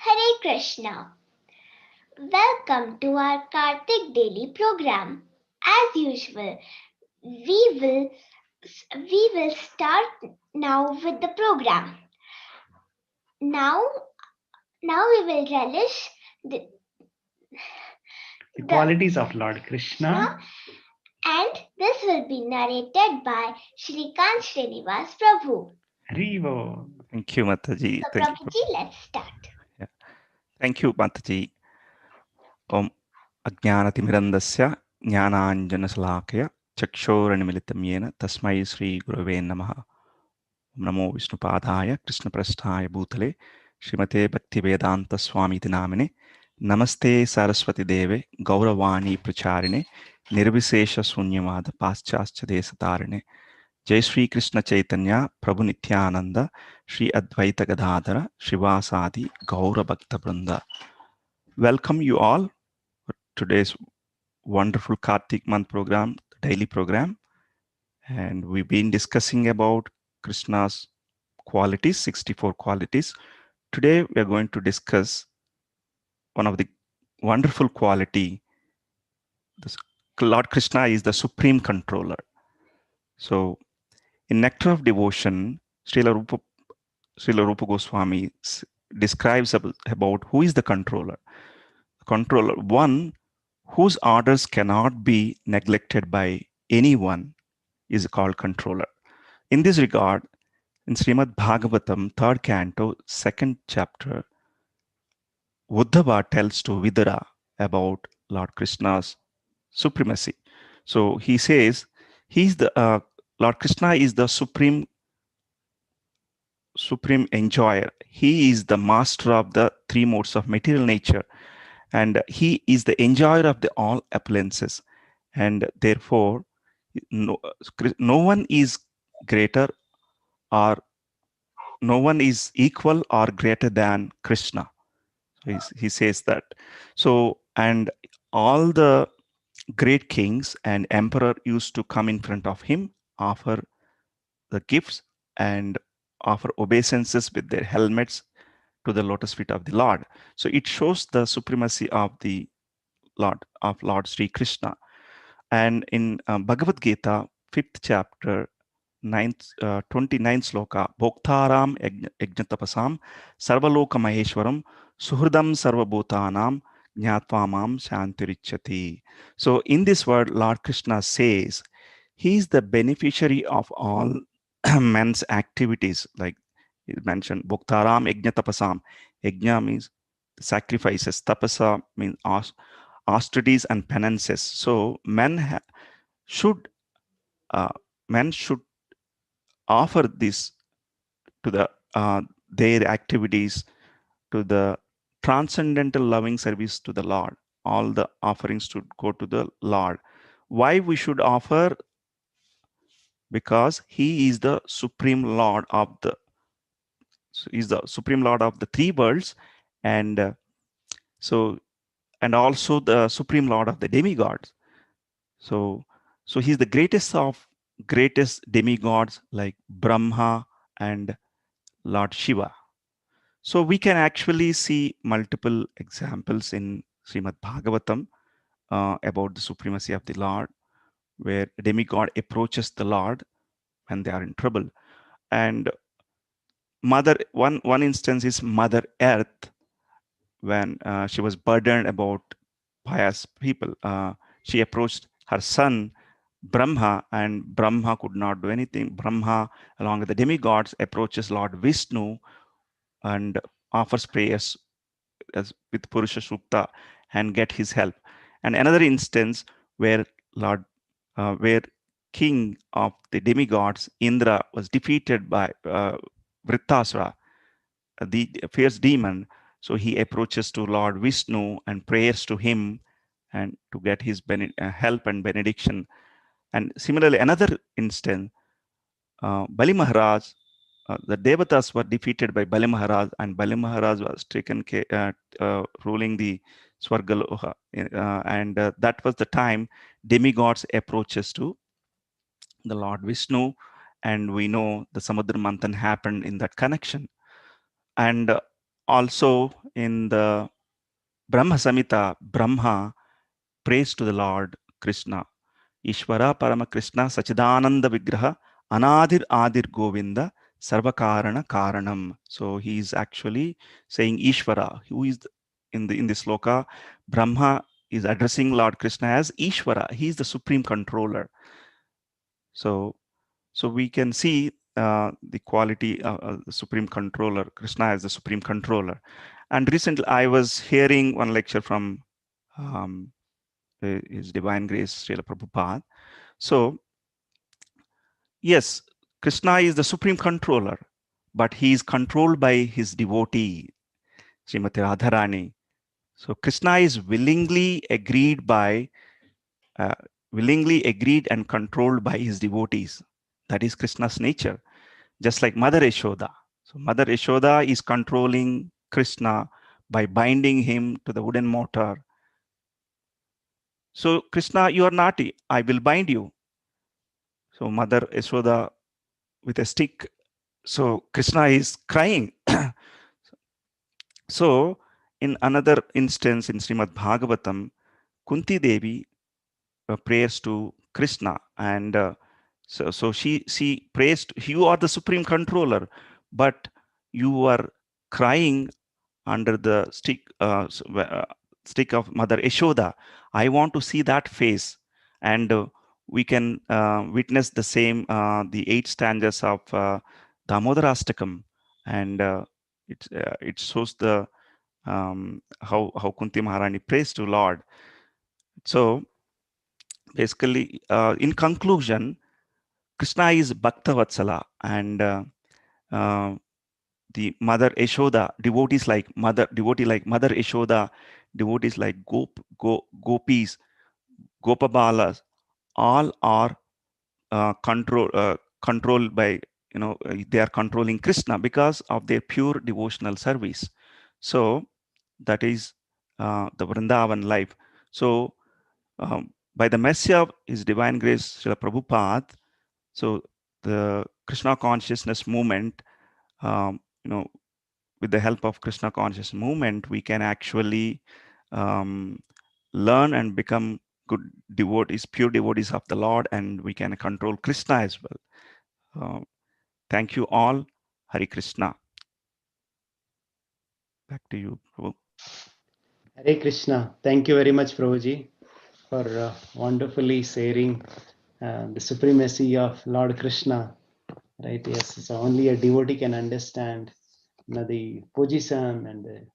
Hare Krishna. Welcome to our Karthik daily program. As usual, we will we will start now with the program. Now now we will relish The qualities of Lord Krishna. And this will be narrated by Shrikant Srinivas Prabhu. Harivo. Thank you, Mataji. So Thank you. Prabhuji, let's start. Yeah. Thank you, Mataji. Om Ajnanatimirandasya Jnananjanasalakaya Chakshoranimittam Yena Tasmai Sri Gurave Namaha. Om Namo Vishnupadaya Krishna Prasthaya Bhutale Srimate Bhaktivedanta Swami Namine Namaste Saraswati Deve Gauravani Pracharine Nirvisesha Sunyamada Paschascha Desatarine Jai Sri Krishna Chaitanya Prabhu Nityananda Sri Advaita Gadadhara Shivasadi Gaura Bhakta Branda. Welcome you all for today's wonderful Karthik month program, daily program. And we've been discussing about Krishna's qualities, 64 qualities. Today we are going to discuss one of the wonderful quality. Lord Krishna is the supreme controller. So in Nectar of Devotion, Srila Rupa Goswami describes about who is the controller. Controller, one whose orders cannot be neglected by anyone, is called controller. In this regard, in Srimad Bhagavatam, 3rd canto, 2nd chapter, Uddhava tells to Vidura about Lord Krishna's supremacy. So he says, Lord Krishna is the supreme enjoyer. He is the master of the three modes of material nature, and he is the enjoyer of the all appearances. And therefore, no one is greater or no one is equal or greater than Krishna. So he says that. So, and all the great kings and emperor used to come in front of him, offer the gifts and offer obeisances with their helmets to the lotus feet of the Lord. So it shows the supremacy of the Lord Sri Krishna. And in Bhagavad Gita, 5th chapter, 29th sloka, Bhoktaram Yajnatapasam Sarvaloka Maheshwaram Suhridam Sarvabhutanam Jnatvamam Shantirichati. So in this word, Lord Krishna says, he is the beneficiary of all men's activities. Like he mentioned, Bhoktaram Yajnatapasam. Yajna means sacrifices. Tapasa means austerities and penances. So should uh, men should offer this to their activities, to the transcendental loving service to the Lord. All the offerings should go to the Lord. Why we should offer? Because he is the supreme Lord of the three worlds, and and also the supreme Lord of the demigods. So he's the greatest demigods like Brahma and Lord Shiva. So we can actually see multiple examples in Srimad Bhagavatam about the supremacy of the Lord, where a demigod approaches the Lord when they are in trouble. And one instance is Mother Earth, when she was burdened about pious people. She approached her son Brahma, and Brahma could not do anything. Brahma, along with the demigods, approaches Lord Vishnu and offers prayers with Purusha Sukta and get his help. And another instance where where king of the demigods Indra was defeated by Vrittasura, the fierce demon. So he approaches to Lord Vishnu and prays to him and to get his help and benediction. And similarly, another instance, Bali Maharaj, the Devatas were defeated by Bali Maharaj, and Bali Maharaj was ruling the Swargaloka. And that was the time demigods approaches to the Lord Vishnu, and we know the Samudra Manthan happened in that connection. And also in the Brahma Samhita, Brahma prays to the Lord Krishna. Ishvara Parama Krishna Sachidananda Vigraha Anadir Adir Govinda Sarvakarana Karanam. So he is actually saying Ishvara, who is in this sloka, Brahma is addressing Lord Krishna as Ishvara. He is the supreme controller. So we can see the quality of the supreme controller, Krishna as the supreme controller. And recently I was hearing one lecture from His Divine Grace Srila Prabhupada. So yes, Krishna is the supreme controller, but he is controlled by his devotee, Srimati Radharani. So Krishna is willingly agreed and controlled by his devotees. That is Krishna's nature, just like Mother Yashoda. So Mother Yashoda is controlling Krishna by binding him to the wooden mortar. So Krishna, you are naughty, I will bind you. So Mother Yashoda with a stick. So Krishna is crying. So in another instance in Srimad Bhagavatam, Kunti Devi prays to Krishna, and so she prays to, you are the supreme controller, but you are crying under the stick of Mother Yashoda. I want to see that face, and we can witness the same the 8 stanzas of Damodarastakam, and it shows the how Kunti Maharani prays to Lord. So basically, in conclusion, Krishna is Bhakta Vatsala, and the Mother Yashoda, devotees like Mother Yashoda, devotees like Gopis, Gopabalas, all are controlled by, they are controlling Krishna because of their pure devotional service. So that is the Vrindavan life. So by the mercy of His Divine Grace, Srila Prabhupada, so the Krishna consciousness movement, with the help of Krishna conscious movement, we can actually learn and become good devotees, pure devotees of the Lord, and we can control Krishna as well. Thank you all. Hari Krishna. Back to you, Prabhu. Hare Krishna. Thank you very much, Prabhuji, for wonderfully sharing the supremacy of Lord Krishna. Right? Yes, so only a devotee can understand the position and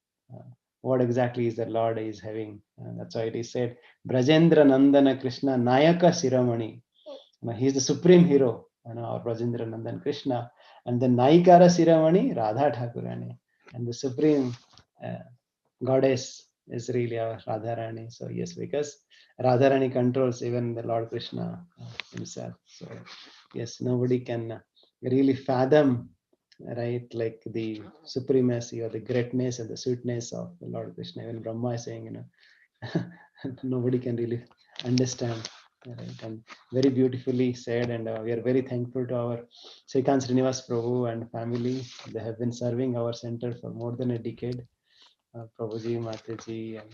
what exactly is the Lord is having. That's why it is said, Brajendra Nandana Krishna Nayaka Siramani. He is the supreme hero, our Brajendra Nandan Krishna, and the Naikara Siramani Radha Thakurani, and the supreme goddess is really our Radharani. So yes, because Radharani controls even the Lord Krishna himself. So yes, nobody can really fathom, right, like the supremacy or the greatness and the sweetness of the Lord Krishna. Even Brahma is saying, nobody can really understand. Right? And very beautifully said, and we are very thankful to our Srikant Srinivas Prabhu and family. They have been serving our center for more than a decade. Prabhuji, Mataji, and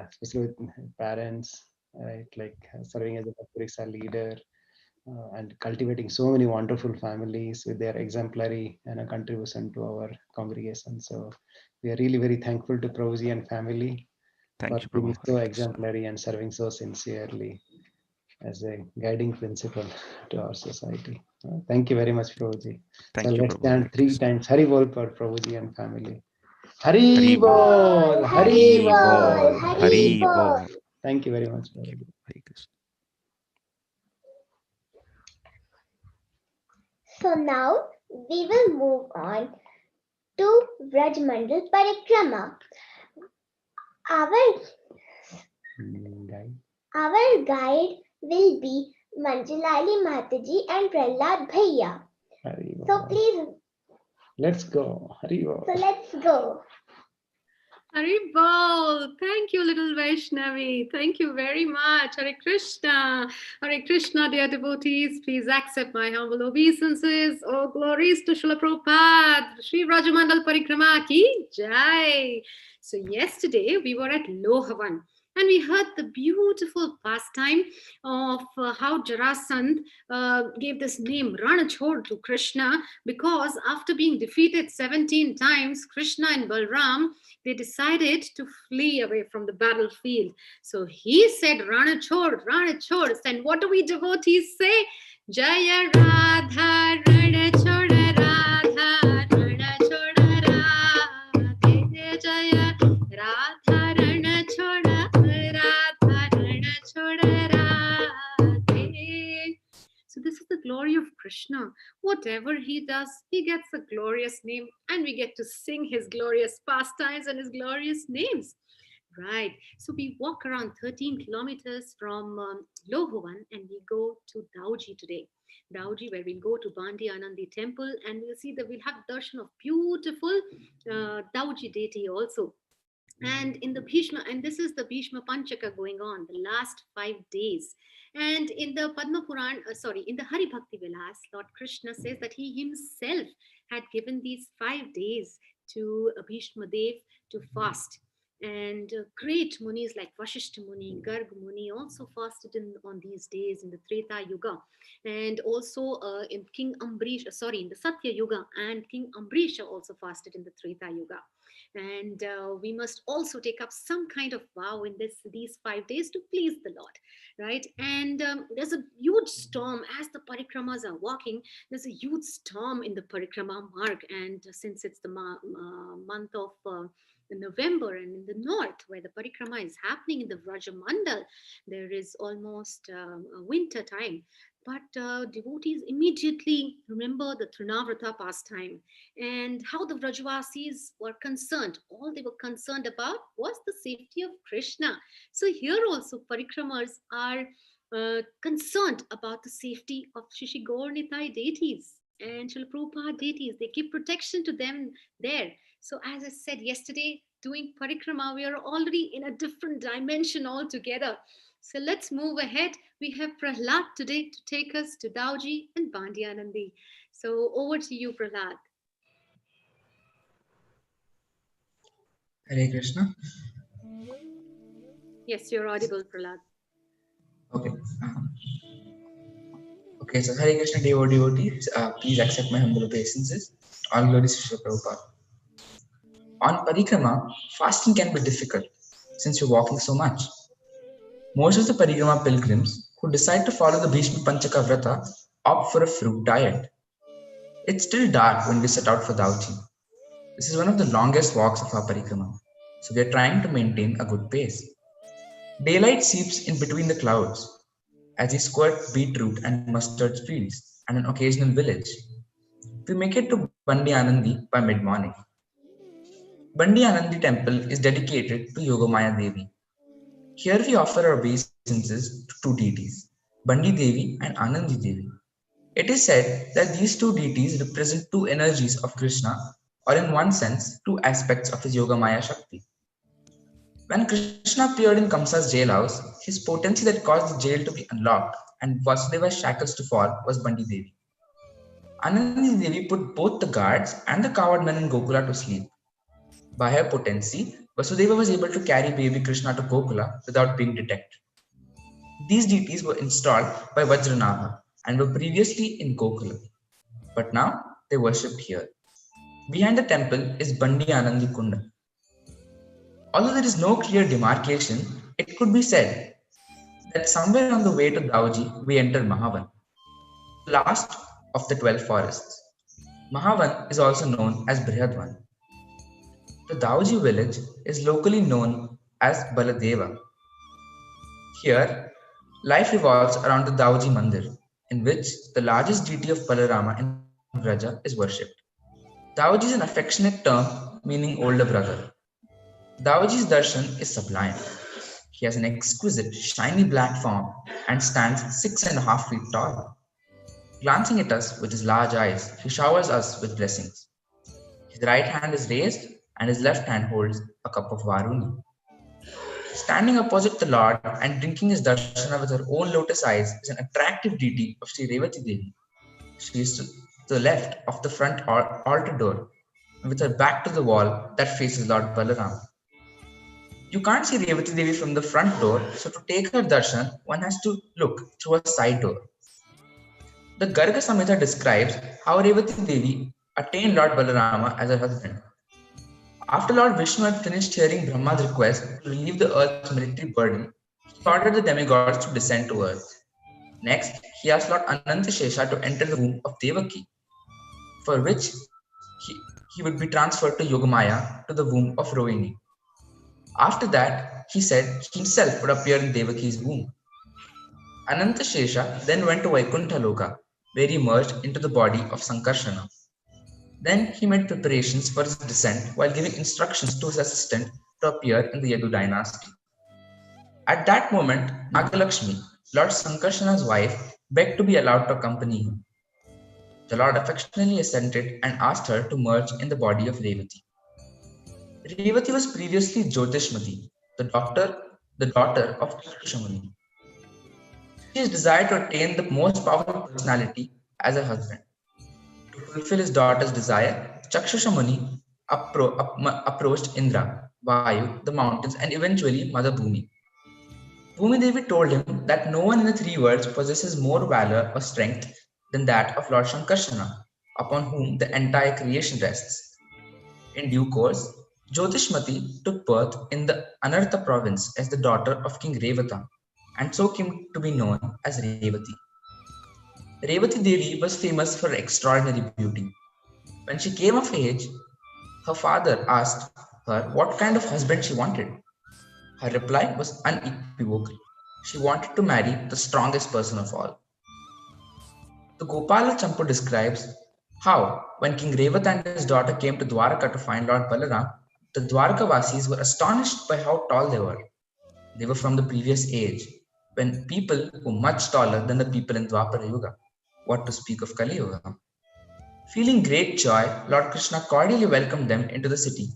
especially with parents, right? Like serving as a Purisa leader and cultivating so many wonderful families with their exemplary contribution to our congregation. So we are really very thankful to Prabhuji and family for Thank you, being Prabhu. so Hare Krishna. exemplary and serving so sincerely as a guiding principle to our society. Thank you very much, Prabhuji. So Thank you, let's Prabhu. Hare chant 3 Krishna. times Hari Bol for Prabhuji and family. Hari Hari Bol. Bol, Hari Bol. Hari Hari Bol. Bol. Thank you very much, Thank you. Prabhuji. Hare Krishna. So now we will move on to Vrajmandal Parikrama. Our guide will be Manjalali Mataji and Prahlad Bhaiya. Hari So Bol. please, Let's go. Hari Bol. so let's go. Haribol, thank you, little Vaishnavi. Thank you very much. Hare Krishna. Hare Krishna, dear devotees. Please accept my humble obeisances. All glories to Srila Prabhupada. Sri Rajamandal Parikrama ki Jai. So, yesterday we were at Lohavan and we heard the beautiful pastime of how Jarasandh gave this name Ranachod to Krishna because after being defeated 17 times, Krishna and Balram they decided to flee away from the battlefield. So he said, Rana Chod, Rana Chod. And what do we devotees say? Jaya Radha, Rana Choda Radha, Rana Choda Radha, Jaya Radha, Rana Choda Radha, Rana Choda Radha. So this is the glory of Krishna. Whatever he does, he gets a glorious name, and we get to sing his glorious pastimes and his glorious names. Right. So we walk around 13 kilometers from Lohovan and we go to Dauji today. Dauji, where we'll go to Bandi Anandi temple and we'll see that we'll have darshan of beautiful Dauji deity also. And in the Bhishma, and this is the Bhishma Panchaka going on, the last 5 days. And in the Padma Puran, in the Hari Bhakti Vilas, Lord Krishna says that he himself had given these 5 days to Bhishma Dev to fast. And great munis like Vashishta Muni, Garg Muni also fasted on these days in the Treta Yuga. And also in King Ambarish, in the Satya Yuga, and King Ambarish also fasted in the Treta Yuga. And we must also take up some kind of vow in these 5 days to please the Lord, right? And there's a huge storm as the parikramas are walking. There's a huge storm in the parikrama marg, and since it's the month of November, and in the north where the parikrama is happening in the Vrajamandal, there is almost a winter time. But devotees immediately remember the Trinavrata pastime and how the Vrajavasis were concerned. All they were concerned about was the safety of Krishna. So here also parikramas are concerned about the safety of Shishi Gaur-Nitai deities and Srila Prabhupada deities. They give protection to them there. So as I said yesterday, doing parikrama, we are already in a different dimension altogether. So let's move ahead. We have Prahlad today to take us to Dauji and Bandyanandi. So over to you, Prahlad. Hare Krishna. Yes, you're audible, Prahlad. Okay. Okay, so Hare Krishna devotees, please accept my humble obeisances. All glories to Srila Prabhupada. On parikrama, fasting can be difficult since you're walking so much. Most of the parikrama pilgrims who decide to follow the Bhishma Panchaka Vrata opt for a fruit diet. It's still dark when we set out for Dauchi. This is one of the longest walks of our parikrama, so we are trying to maintain a good pace. Daylight seeps in between the clouds as we squirt beetroot and mustard fields and an occasional village. We make it to Bandi Anandi by mid-morning. Bandi Anandi temple is dedicated to Yogamaya Devi. Here we offer our obeisances to two deities, Bandi Devi and Anandi Devi. It is said that these two deities represent two energies of Krishna, or in one sense, two aspects of his Yogamaya Shakti. When Krishna appeared in Kamsa's jailhouse, his potency that caused the jail to be unlocked and Vasudeva's shackles to fall was Bandi Devi. Anandi Devi put both the guards and the coward men in Gokula to sleep. By her potency, Vasudeva was able to carry baby Krishna to Gokula without being detected. These deities were installed by Vajranava and were previously in Gokula, but now they worshipped here. Behind the temple is Bandi Anandi Kunda. Although there is no clear demarcation, it could be said that somewhere on the way to Dauji, we enter Mahavan, the last of the 12 forests. Mahavan is also known as Brihadvan. The Dauji village is locally known as Baladeva. Here, life revolves around the Dauji Mandir, in which the largest deity of Balarama in Vraja is worshipped. Dauji is an affectionate term meaning older brother. Dauji's darshan is sublime. He has an exquisite, shiny black form and stands 6.5 feet tall. Glancing at us with his large eyes, he showers us with blessings. His right hand is raised and his left hand holds a cup of varuni. Standing opposite the Lord and drinking his darshana with her own lotus eyes is an attractive deity of Sri Revati Devi. She is to the left of the front altar door, with her back to the wall that faces Lord Balaram. You can't see Revati Devi from the front door, so to take her darshan, one has to look through a side door. The Garga Samhita describes how Revati Devi attained Lord Balarama as her husband. After Lord Vishnu had finished hearing Brahma's request to relieve the earth's military burden, he ordered the demigods to descend to earth. Next, he asked Lord Anantashesha to enter the womb of Devaki, for which he would be transferred to Yogamaya to the womb of Rohini. After that, he said he himself would appear in Devaki's womb. Anantashesha then went to Vaikuntha Loka, where he merged into the body of Sankarshana. Then he made preparations for his descent while giving instructions to his assistant to appear in the Yadu dynasty. At that moment, Nagalakshmi, Lord Sankarshana's wife, begged to be allowed to accompany him. The Lord affectionately assented and asked her to merge in the body of Revati. Revati was previously Jyotishmati, the daughter of Chakshamuni. She is desired to attain the most powerful personality as a husband. To fulfill his daughter's desire, Chakshushamuni approached Indra, Vayu, the mountains, and eventually Mother Bhumi. Bhumi Devi told him that no one in the three worlds possesses more valor or strength than that of Lord Shankarshana, upon whom the entire creation rests. In due course, Jyotishmati took birth in the Anartha province as the daughter of King Revata, and so came to be known as Revati. Revati Devi was famous for extraordinary beauty. When she came of age, her father asked her what kind of husband she wanted. Her reply was unequivocal. She wanted to marry the strongest person of all. The Gopala Champu describes how, when King Revata and his daughter came to Dwaraka to find Lord Balaram, the Dwarakavasis were astonished by how tall they were. They were from the previous age, when people were much taller than the people in Dwapara Yuga. What to speak of Kali Yuga? Feeling great joy, Lord Krishna cordially welcomed them into the city,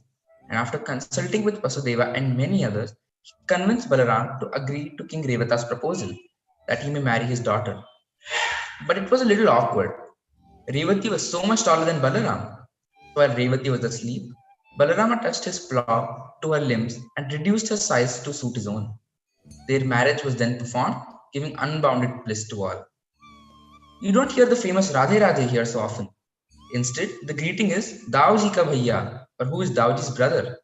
and after consulting with Vasudeva and many others, he convinced Balaram to agree to King Revata's proposal that he may marry his daughter. But it was a little awkward. Revati was so much taller than Balaram. While Revati was asleep, Balarama touched his plough to her limbs and reduced her size to suit his own. Their marriage was then performed, giving unbounded bliss to all. You don't hear the famous Radhe Radhe here so often. Instead, the greeting is Dauji ka bhaiya, or who is Dauji's brother.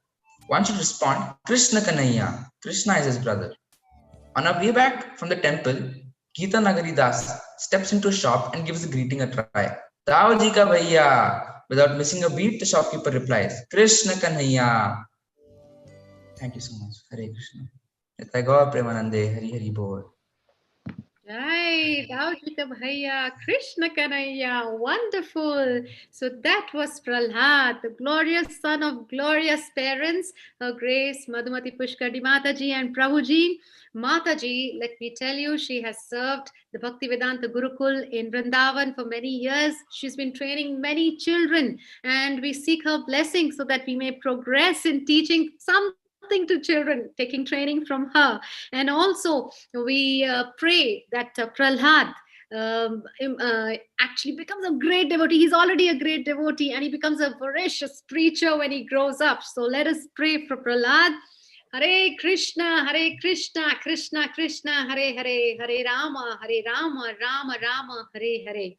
One should respond, Krishna Kanaiya, Krishna is his brother. On our way back from the temple, Geeta Nagari Das steps into a shop and gives the greeting a try. Dauji ka bhaiya. Without missing a beat, the shopkeeper replies, Krishna Kanaiya. Thank you so much. Hare Krishna. Nitai Gaur Premanande, Hari Hari Bol. Right, Daujika Bhaiya, Krishna Kanaya, wonderful. So that was Prahlad, the glorious son of glorious parents, Her Grace Madhumati Pushkardi Mataji and Prabhuji. Mataji, let me tell you, she has served the Bhaktivedanta Gurukul in Vrindavan for many years. She's been training many children, and we seek her blessing so that we may progress in teaching something to children, taking training from her. And also, we pray that Prahlad actually becomes a great devotee. He's already a great devotee, and he becomes a voracious preacher when he grows up. So let us pray for Prahlad. Hare Krishna, Krishna Krishna, Hare Hare, Hare Rama, Rama Rama, Hare Hare.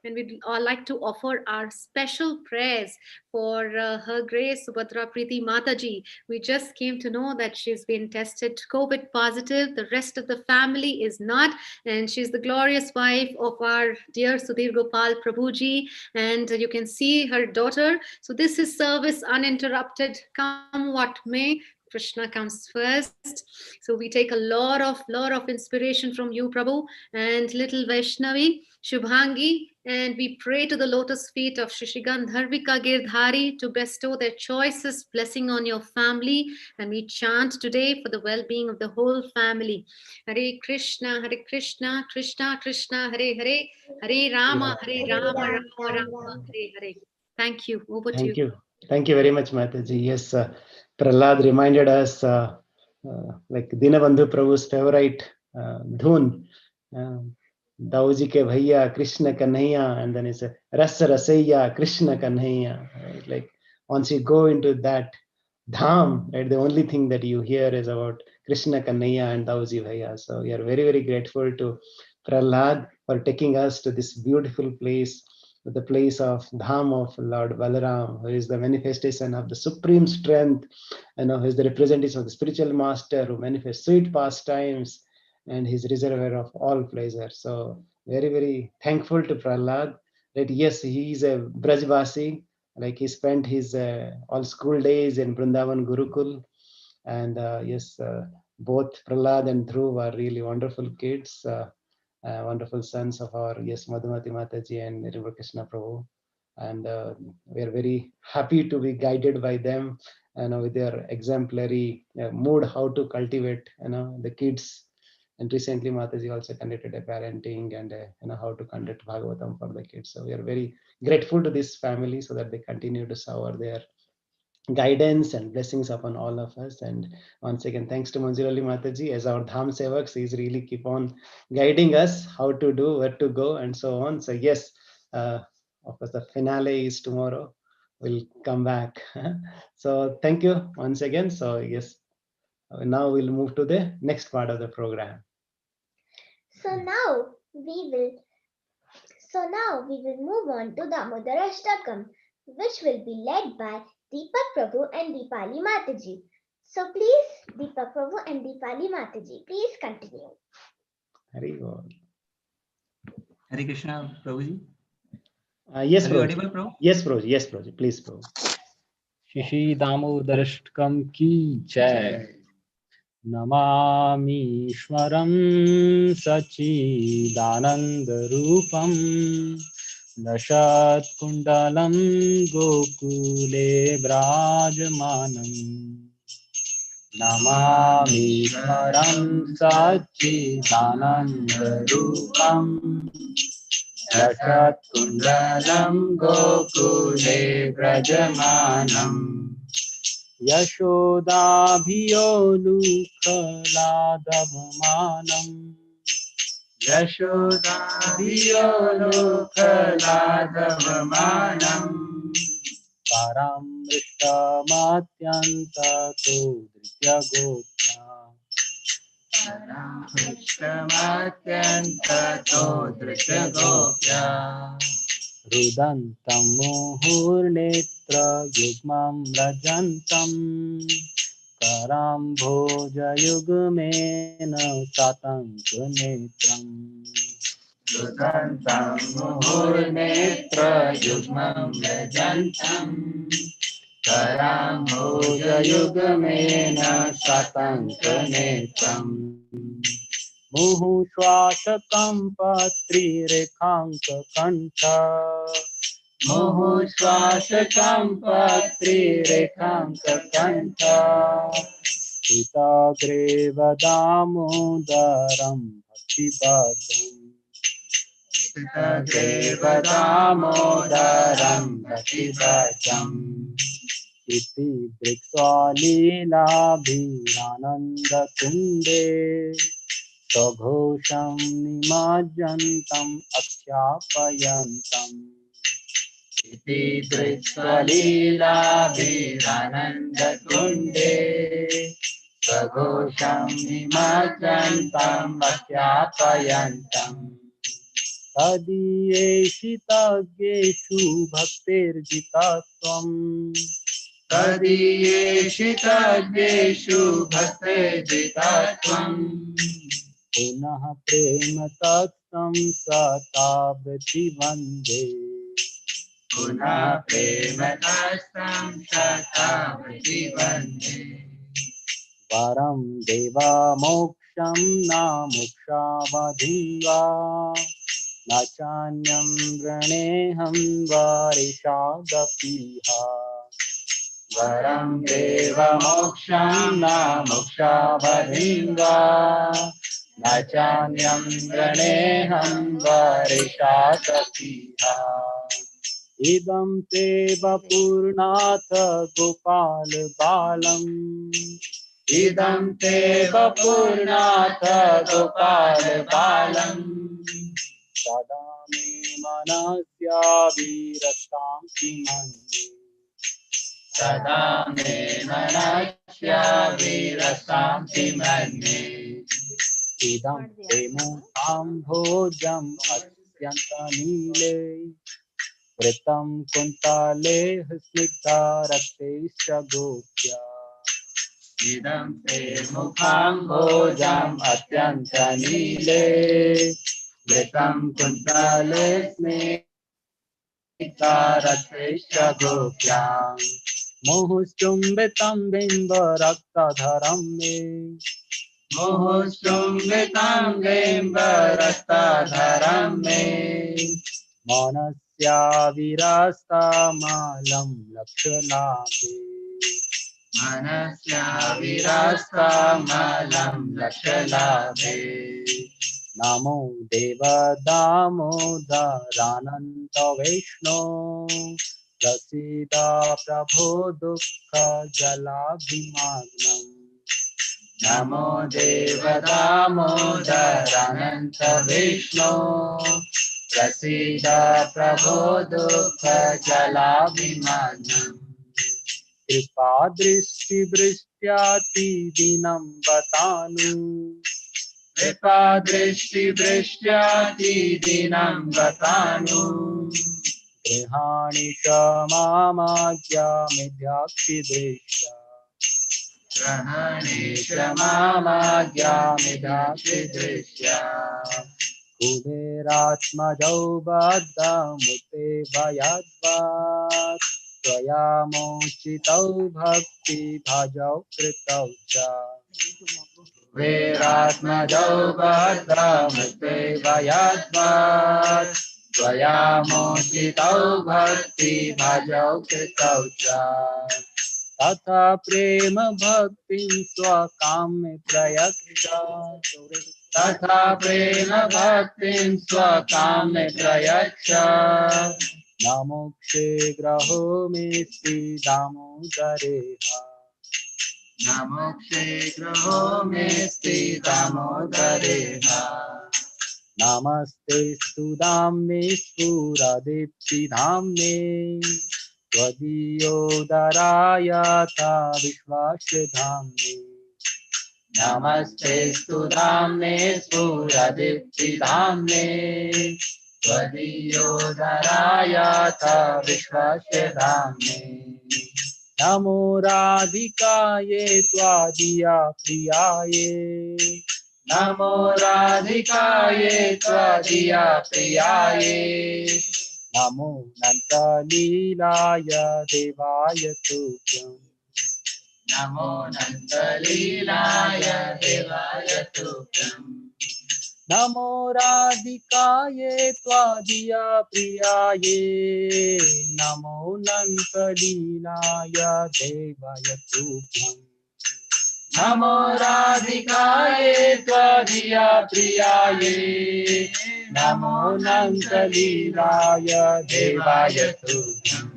And we'd like to offer our special prayers for Her Grace Subhadra Preeti Mataji. We just came to know that she's been tested COVID positive. The rest of the family is not. And she's the glorious wife of our dear Sudhir Gopal Prabhuji. And you can see her daughter. So this is service uninterrupted, come what may. Krishna comes first. So we take a lot of inspiration from you, Prabhu, and little Vaishnavi, Shubhangi, and we pray to the lotus feet of Shishigan Dharvika Girdhari to bestow their choicest blessing on your family. And we chant today for the well-being of the whole family. Hare Krishna, Krishna Krishna, Hare Hare, Hare Rama, Rama, Hare Hare. Thank you. Over to you. Thank you. Thank you very much, Mataji. Yes, Prahlad reminded us like Dinabandhu Prabhu's favorite dhun. Dauji ke bhaiya Krishna Kanhaiya, and then it's a Ras Rasaiya Krishna Kanhaiya. Right? Like once you go into that dham, right, the only thing that you hear is about Krishna Kanhaiya and Dauji Bhaiya. So we are very, very grateful to Prahlad for taking us to this beautiful place, the place of Dham of Lord Balaram, who is the manifestation of the supreme strength, who is the representative of the spiritual master who manifests sweet pastimes and his reservoir of all pleasure. So very, very thankful to Prahlad that yes, he is a Brajvasi, like he spent his all school days in Vrindavan Gurukul. And yes, both Prahlad and Dhruv are really wonderful kids. Wonderful sons of our, yes, Madhumati Mataji and River Krishna Prabhu. And we are very happy to be guided by them, with their exemplary mood, how to cultivate, the kids. And recently Mataji also conducted a parenting and, how to conduct Bhagavatam for the kids. So we are very grateful to this family so that they continue to serve their guidance and blessings upon all of us. And once again, thanks to Manjurali Mataji as our Dham Sevaks. He's really keep on guiding us how to do, where to go, and so on. So yes, of course, the finale is tomorrow. We'll come back. So thank you once again. So yes, now we'll move to the next part of the program. So now we will move on to Damodar Ashtakam, which will be led by Deepak Prabhu and Deepali Mataji. So please, Deepak Prabhu and Deepali Mataji, please continue. Hari Bol. Hare Krishna, Prabhuji. Yes, Are you Prabhu. audible, Prabhu? Yes, Prabhu. Yes, Prabhu. Please, Prabhu. Shishi Damodaraştakam ki jai. Namamishwaram Sachidanandarupam Dashat Kundalam Gokule Brajmanam Namamishwaram Sachidanandarupam Dashat Kundalam Gokule Brajmanam Yashodabhiyolukhaladavamanam Yashodabhiyolukhaladavamanam Paramrishtamatyantato dhritya Paramrishtamatyantato dhritya gopya Rudantam muhurnetra yugmam rajantam Karam bhojayugmena satankunetram Rudantam muhurnetra yugmam rajantam Karam bhojayugmena satankunetram Muhu Swashakam Patri Rekhanka Kanta Muhu Swashakam Patri Rekhanka Kanta Hitagre Damodaram Bhaktivadam Hitagre Damodaram Bhaktivadam Iti Driksvalila Bhirananda Kunde Soghosham nimajantam akshyapayantam Iti dritsvalila virananda kunde Soghosham nimajantam akshyapayantam Tadiyeshitaggeshu bhaktirjitatvam Tadiyeshitaggeshu bhaktirjitatvam Punah prema tattam satabhati vande Punah prema tattam satabhati vande Varam deva moksham na mokshavadhinva Nachanyam vraneham varishadapiha Varam deva moksham na mokshavadhinva Nachanyam vraneham varishadapiha इदं ते वपुर्नाथ गोपाल बालम् इदं ते वपुर्नाथ गोपाल बालम् सदा मे मनस्याविरतांसि मन्ये सदा मे मनस्याविरतांसि मन्ये इदं ते मुखाम्भोजम् अत्यन्तनीले वृतं कुन्तले स्निग्धा रक्तैश्च गोप्या इदं ते मुखाम्भोजम् अत्यन्तनीले वृतं कुन्तले स्निग्धा रक्तैश्च गोप्या मुहुश्चुम्बितं बिम्बरक्तधरं मे मुहुश्चुम्बितं बिम्बरक्तधरं मे मनस्याविरस्तमलं लक्ष्यलाभे मनस्याविरस्तमलं लक्ष्यलाभे नमो देवदामोदरानन्त वैष्णो प्रसीद प्रभो दुःखजलाभिमाग्नम् नमो देवदामोदरानन्त वैष्णो प्रसीद प्रभो दुःखजलाभिमाग्नम् कृपादृष्टिवृष्ट्यातिदिनं बतानु कृपादृष्टिवृष्ट्यातिदिनं बतानु गृहाणि च मामाज्ञामिद्याक्षिदृष्ट्या गृहाणि च मामाज्ञामिद्याक्षिदृष्ट्या कुबेरात्मजौ बद्धमुते भयाद्वात् त्वया मोचितौ भक्तिभजौ कृतौ च कुबेरात्मजौ बद्धमुते भयाद्वात् त्वया मोचितौ भक्तिभजौ कृतौ च तथा प्रेम भक्तिं स्वकाम्य प्रयच्छ तथा प्रेम भक्तिं स्वकाम्य प्रयच्छ न मोक्षे ग्रहो मेऽस्ति दामोदरेह न मोक्षे ग्रहो मेऽस्ति दामोदरेह नमस्ते स्तुधाम्ने स्फुरदीप्तिधाम्ने त्वदीयोदरायथा विश्वास्यधाम्ने नमस्ते स्तुधाम्ने स्फुरदीप्तिधाम्ने त्वदीयोदरायथा विश्वास्यधाम्ने नमो राधिकाये त्वादिया प्रियाये नमो राधिकाये त्वदीया प्रियाये नमो नन्दलीलाय देवाय तुभ्यम् नमो नन्दलीलाय देवाय तुभ्यम् नमो राधिकाये त्वदीया प्रियाये नमो नन्दलीलाय देवाय तुभ्यम् नमो राधिकाये त्वदीया प्रियाये नमो नन्दलीलाय देवाय तुभ्यम्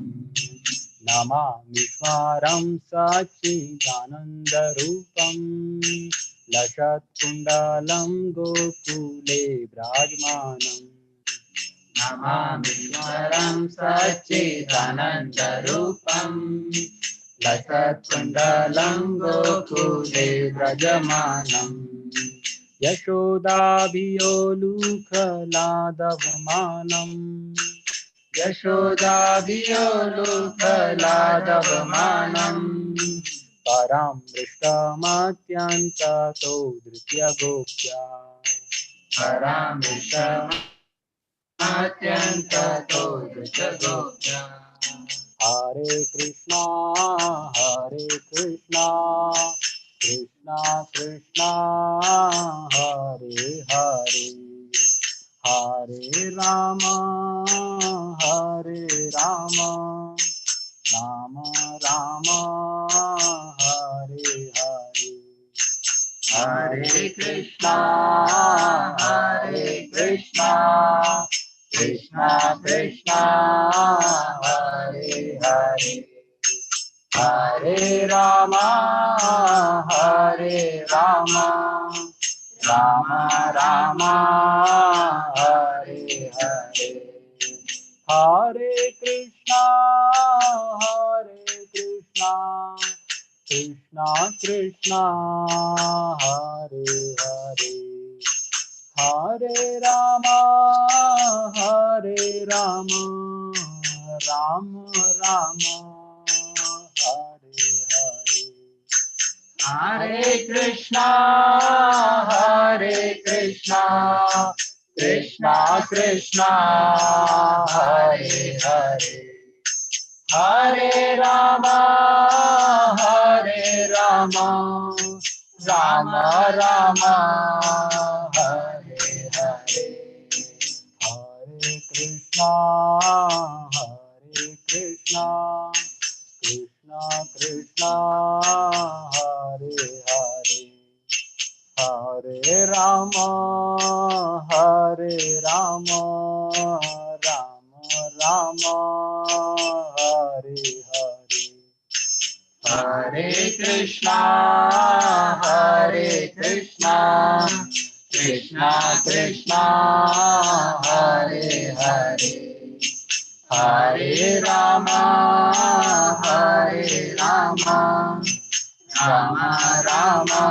नमामीश्वरं सच्चिदानन्दरूपं लसत्कुण्डलं गोकुले विराजमानम् नमामीश्वरं सच्चिदानन्दरूपं लसत्कुण्डलं गोकुले व्रजमानम् यशोदाभियोलुकलादवमानम् यशोदाभियोलुकलादवमानम् परां दृष्टमत्यन्ततो धृत्यगोप्या परां दृष्टमत्यन्ततो धृत्यगोप्या हरे Krishna Krishna Krishna Hare Hare Hare Ram Ram Ram Hare Hare Hare Krishna Krishna Krishna Hare Hare Hare Rama Hare Rama Rama Rama Hare Hare Hare Krishna Krishna Krishna Hare Hare Hare Rama Rama Rama Hare Hare Hare Krishna Krishna Krishna Hare Hare Hare Rama Rama Rama Hare Hare Hare Krishna Krishna Krishna Hare Hare Hare Rama Rama Rama Hare Hare Hare Krishna Krishna Krishna Hare Hare Hare Rama Rama Rama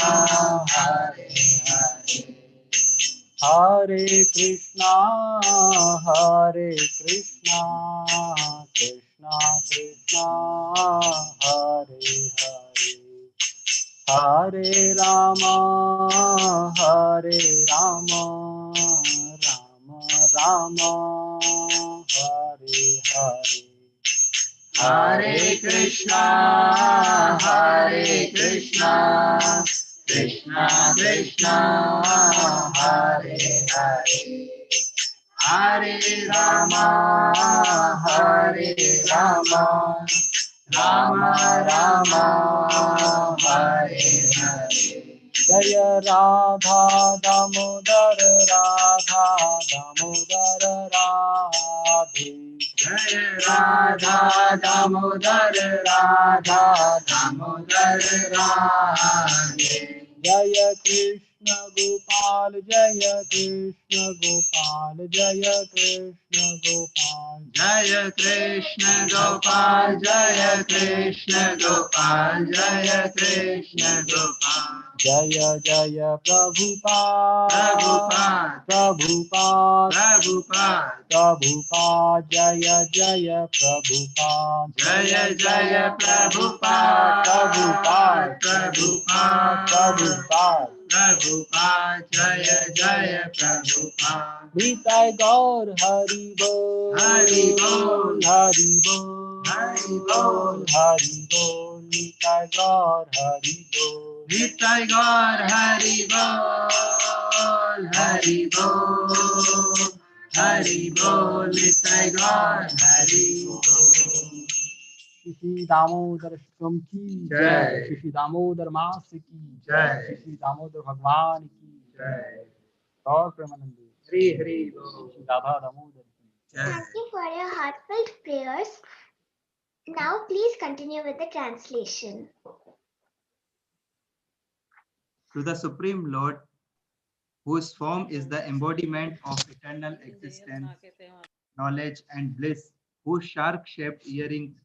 Hare Hare Hare Krishna Krishna Krishna Hare Hare Hare Rama Rama Rama Hare Hare Hare Krishna Krishna Krishna Hare Hare Hare Rama Rama Rama Hare Hare Jaya Radha Damodar Radha Damodar Radhe Jaya Radha Damodar Radha Damodar Radhe Jaya Krishna Gopal Jaya Krishna Gopal Jaya Krishna Gopal Jaya Krishna Gopal Jaya Krishna Gopal Jaya Krishna Gopal Jaya Jaya Prabhupada Prabhupada Jaya Jaya Prabhupada Jaya Jaya Prabhupada Prabhupada Jaya Jaya Prabhupada Nitai Gaur Hari Bol Hari Bol Hari Bol Hari Bol Hari Bol Nitai Gaur Hari Bol Nitai Gaur Hari Bol Hari Bol Hari Bol Nitai Gaur Hari Bol Shri Damodar Shtam ki Jai Shri Damodar Maas ki Jai Shri Damodar Bhagwan ki Jai Gaur Premanandi Hari Hari Bol Shri Radha Damodar ki Jai Thank you for your heartfelt prayers. Now please continue with the translation. To the Supreme Lord, whose form is the embodiment of eternal existence, knowledge, and bliss, whose shark-shaped earrings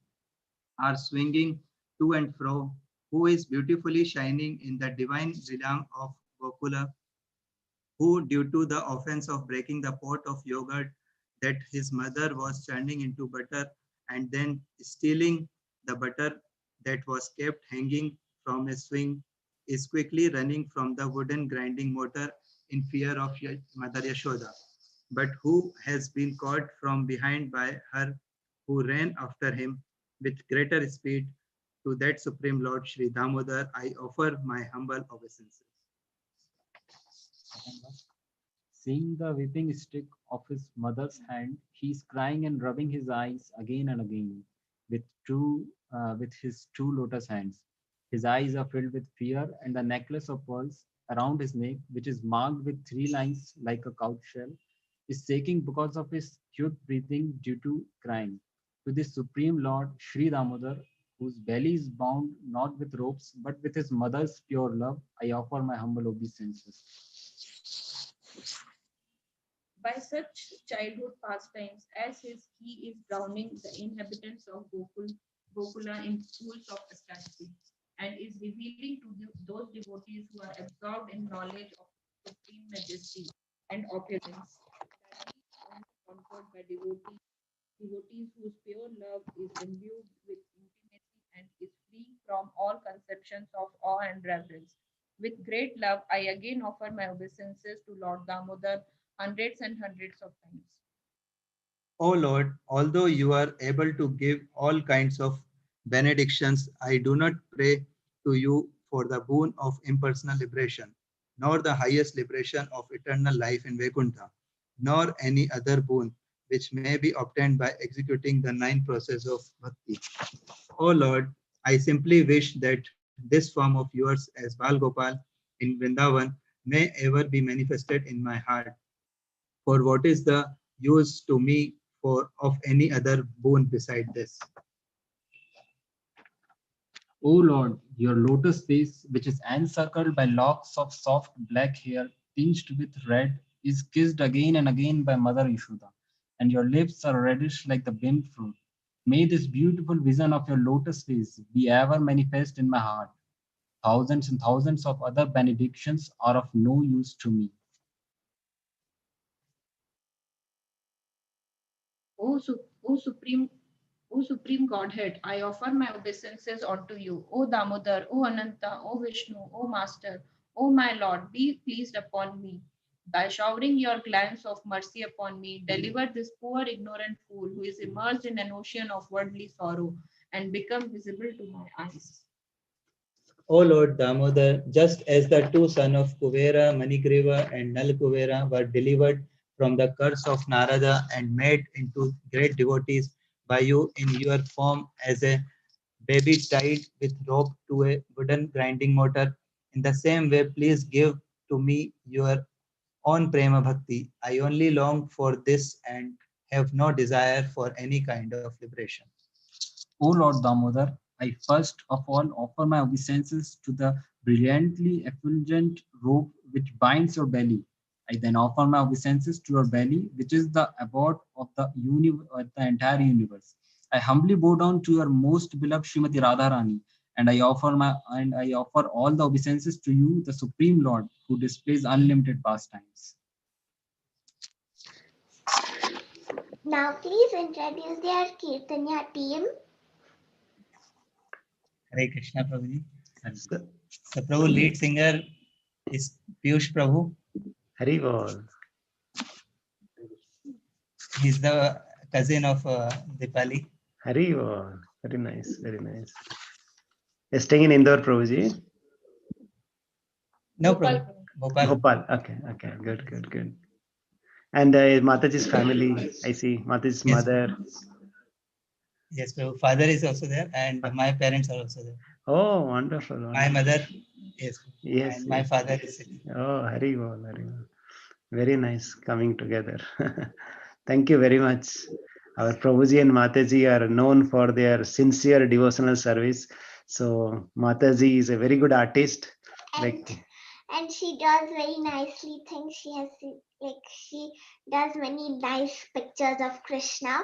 are swinging to and fro, who is beautifully shining in the divine realm of Gokula, who, due to the offense of breaking the pot of yogurt that his mother was churning into butter and then stealing the butter that was kept hanging from a swing, is quickly running from the wooden grinding motor in fear of Mother Yashoda, but who has been caught from behind by her, who ran after him with greater speed. To that Supreme Lord Sri Damodar, I offer my humble obeisances. Seeing the whipping stick of his mother's hand, he is crying and rubbing his eyes again and again with his two lotus hands. His eyes are filled with fear, and the necklace of pearls around his neck, which is marked with three lines like a couch shell, is shaking because of his quick breathing due to crying. To the Supreme Lord Sri Damodar, whose belly is bound not with ropes but with his mother's pure love, I offer my humble obeisances. By such childhood pastimes as his, he is drowning the inhabitants of Gokula in pools of ecstasy, and is revealing to those devotees who are absorbed in knowledge of supreme majesty and opulence that he is only conquered by devotees whose pure love is imbued with intimacy and is free from all conceptions of awe and reverence. With great love, I again offer my obeisances to Lord Damodar hundreds and hundreds of times. O Lord, although you are able to give all kinds of benedictions, I do not pray to you for the boon of impersonal liberation, nor the highest liberation of eternal life in Vaikuntha, nor any other boon which may be obtained by executing the nine processes of bhakti. O Lord, I simply wish that this form of yours as Bal Gopal in Vrindavan may ever be manifested in my heart. For what is the use to me for of any other boon beside this? O Lord, your lotus face, which is encircled by locks of soft black hair tinged with red, is kissed again and again by Mother Yashoda, and your lips are reddish like the bind fruit. May this beautiful vision of your lotus face be ever manifest in my heart. Thousands and thousands of other benedictions are of no use to me. O Supreme O Supreme Godhead, I offer my obeisances unto you. O Damodar, O Ananta, O Vishnu, O Master, O my Lord, be pleased upon me. By showering your glance of mercy upon me, deliver this poor ignorant fool who is immersed in an ocean of worldly sorrow and become visible to my eyes. O Lord Damodar, just as the two sons of Kuvera, Manigriva, and Nal Kuvera were delivered from the curse of Narada and made into great devotees by you in your form as a baby tied with rope to a wooden grinding motor, in the same way, please give to me your own Prema Bhakti. I only long for this and have no desire for any kind of liberation. O Lord Damodar, I first of all offer my obeisances to the brilliantly effulgent robe which binds your belly. I then offer my obeisances to your belly, which is the abode of the entire universe. I humbly bow down to your most beloved Srimati Radharani, and I offer all the obeisances to you, the Supreme Lord, who displays unlimited pastimes. Now please introduce their Kirtanya team. Hare Krishna Prabhuji. So Prabhu, lead singer is Piyush Prabhu. Hari Bol. He's the cousin of Dipali. Hari Bol. Very nice. Very nice. You're staying in Indore, Prabhuji? No, Gopal Prabhu. Bhopal. Bhopal. Okay. Okay. Good. Good. Good. And Mataji's family, I see. Mataji's Yes. mother. Yes, Prabhu. Father is also there, and my parents are also there. Oh, wonderful. My wonderful. mother, yes, Yes. and my Yes. father is sitting. Oh, Hari Bol. Hari Bol. Very nice coming together. Thank you very much. Our Prabhuji and Mataji are known for their sincere devotional service. So Mataji is a very good artist. And she does very nicely things. She does many nice pictures of Krishna.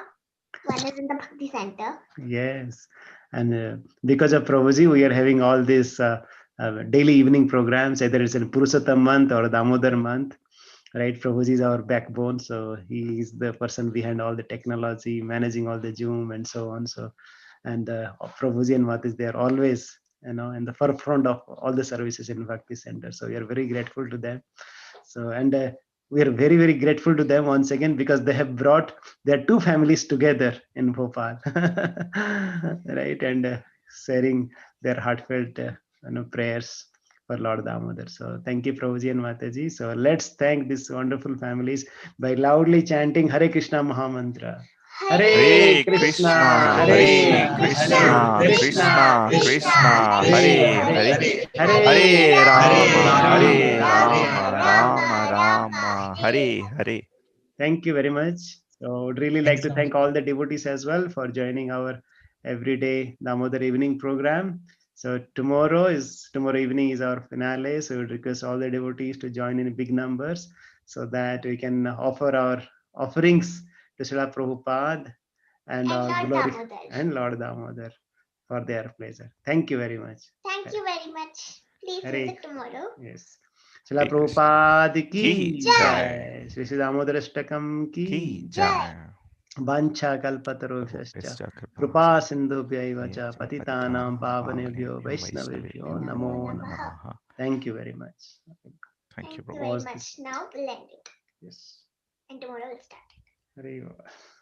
One is in the Bhakti Center. Yes, and because of Prabhuji, we are having all these daily evening programs, either it's in Purushottam month or Damodar month, right? Prabhuji is our backbone, so he is the person behind all the technology, managing all the Zoom and so on. So, and Prabhuji and Mataji, they are always, in the forefront of all the services in Bhakti Center. So we are very grateful to them. So, and we are very, very grateful to them once again because they have brought their two families together in Bhopal, right? And sharing their heartfelt prayers for Lord Damodar. So thank you, Prabhuji and Mataji. So let's thank these wonderful families by loudly chanting Hare Krishna Mahamantra. Hare Krishna, Hare Krishna, Krishna Krishna, Hare Hare, Hare Rama, Rama Rama, Hare Hare. Thank you very much. So would really like Thanks to so much. thank all the devotees as well for joining our everyday Damodar evening program. So tomorrow evening is our finale. So we would request all the devotees to join in big numbers so that we can offer our offerings to Srila Prabhupada and our Lord glory Damodar. and Lord Damodar for their pleasure. Thank you very much. Thank you very much. Please Hare visit tomorrow. Yes. Srila Hare Krishna. Prabhupada Ki ki Jai. jai. Shri Sri Damodar Ashtakam Ki ki jai. Vancha kalpatarushyascha Rupescha Kripa Kripamsi. sindhubhyaiva cha Yevacha patitanam Patitanam pavanebhyo Pavanebhyo Vaishnavebhyo Vaishnavebhyo namo Namo namaha. Namaha. Thank you very much. Thank you, Thank you Prabhu. very Was much. this? Now we'll end it. Yes. And tomorrow we'll start. Hare